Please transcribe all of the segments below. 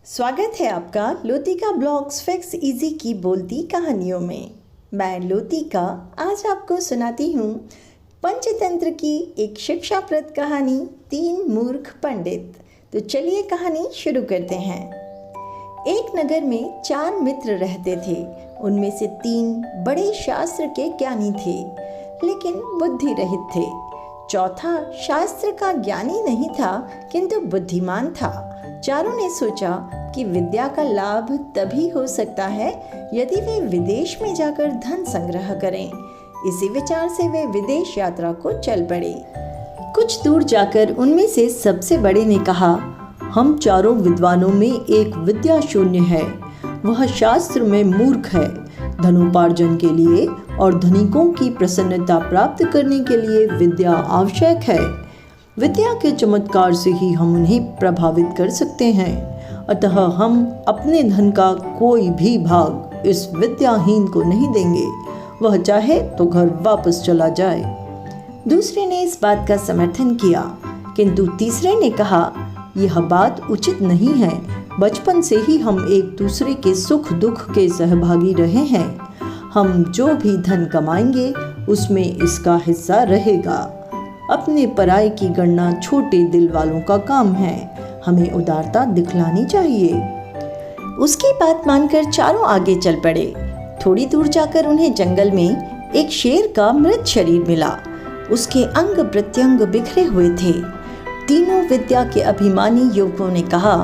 स्वागत है आपका लोतिका ब्लॉग्स फैक्ट्स इजी की बोलती कहानियों में। मैं लोतिका आज आपको सुनाती हूँ पंचतंत्र की एक शिक्षाप्रद कहानी, 3 मूर्ख पंडित। तो चलिए कहानी शुरू करते हैं। एक नगर में 4 मित्र रहते थे। उनमें से 3 बड़े शास्त्र के ज्ञानी थे, लेकिन बुद्धि रहित थे। चौथा शास्त्र का ज्ञानी नहीं था, किंतु बुद्धिमान था। चारों ने सोचा कि विद्या का लाभ तभी हो सकता है यदि वे विदेश में जाकर धन संग्रह करें। इसी विचार से वे विदेश यात्रा को चल पड़े। कुछ दूर जाकर उनमें से सबसे बड़े ने कहा, हम चारों विद्वानों में एक विद्या शून्य है। वह शास्त्र में मूर्ख है। धनोपार्जन के लिए और धनिकों की प्रसन्नता प्राप्त करने के लिए विद्या आवश्यक है। विद्या के चमत्कार से ही हम उन्हें प्रभावित कर सकते हैं। अतः हम अपने धन का कोई भी भाग इस विद्याहीन को नहीं देंगे। वह चाहे तो घर वापस चला जाए। दूसरे ने इस बात का समर्थन किया, किंतु तीसरे ने कहा, यह बात उचित नहीं है। बचपन से ही हम एक दूसरे के सुख दुख के सहभागी रहे हैं। हम जो भी धन कमाएंगे उसमें इसका हिस्सा रहेगा। अपने पराये की गणना छोटे दिल वालों का काम है। हमें उदारता दिखलानी चाहिए। उसकी बात मानकर चारों आगे चल पड़े। थोड़ी दूर जाकर उन्हें जंगल में एक शेर का मृत शरीर मिला। उसके अंग प्रत्यंग बिखरे हुए थे। तीनों विद्या के अभिमानी युवकों ने कहा,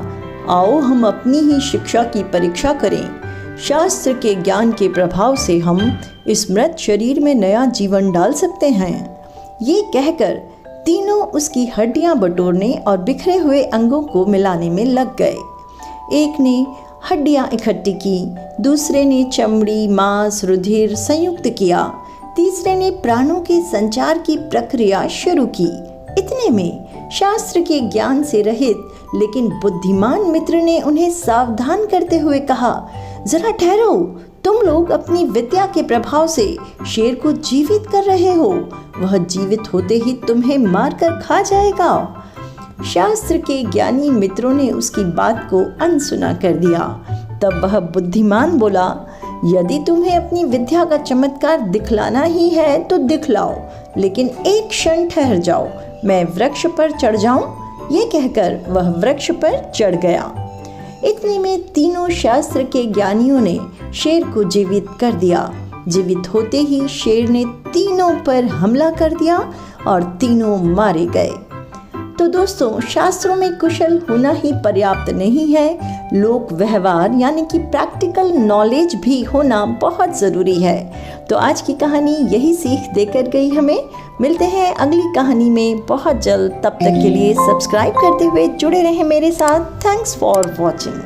आओ हम अपनी ही शिक्षा की परीक्षा करें। शास्त्र के ज्ञान के प्रभाव से हम इस मृत शरीर में नया जीवन डाल सकते हैं। ये कहकर तीनों उसकी हड्डियां बटोरने और बिखरे हुए अंगों को मिलाने में लग गए। एक ने हड्डियां इकट्ठी की, दूसरे ने चमड़ी, मांस, रुधिर संयुक्त किया, तीसरे ने प्राणों के संचार की प्रक्रिया शुरू की। इतने में शास्त्र के ज्ञान से रहित लेकिन बुद्धिमान मित्र ने उन्हें सावधान करते हुए कहा, जरा ठहरो, तुम लोग अपनी विद्या के प्रभाव से शेर को जीवित कर रहे हो। वह जीवित होते ही तुम्हें मारकर खा जाएगा। शास्त्र के ज्ञानी मित्रों ने उसकी बात को अनसुना कर दिया। तब वह बुद्धिमान बोला, यदि तुम्हें अपनी विद्या का चमत्कार दिखलाना ही है तो दिखलाओ, लेकिन एक क्षण ठहर जाओ, मैं वृक्ष पर चढ़ जाऊं। ये कहकर वह वृक्ष पर चढ़ गया। इतने में तीनों शास्त्र के ज्ञानियों ने शेर को जीवित कर दिया। जीवित होते ही शेर ने तीनों पर हमला कर दिया और तीनों मारे गए। तो दोस्तों, शास्त्रों में कुशल होना ही पर्याप्त नहीं है, लोक व्यवहार यानी कि प्रैक्टिकल नॉलेज भी होना बहुत ज़रूरी है। तो आज की कहानी यही सीख देकर गई हमें। मिलते हैं अगली कहानी में बहुत जल्द। तब तक के लिए सब्सक्राइब करते हुए जुड़े रहें मेरे साथ। Thanks for watching.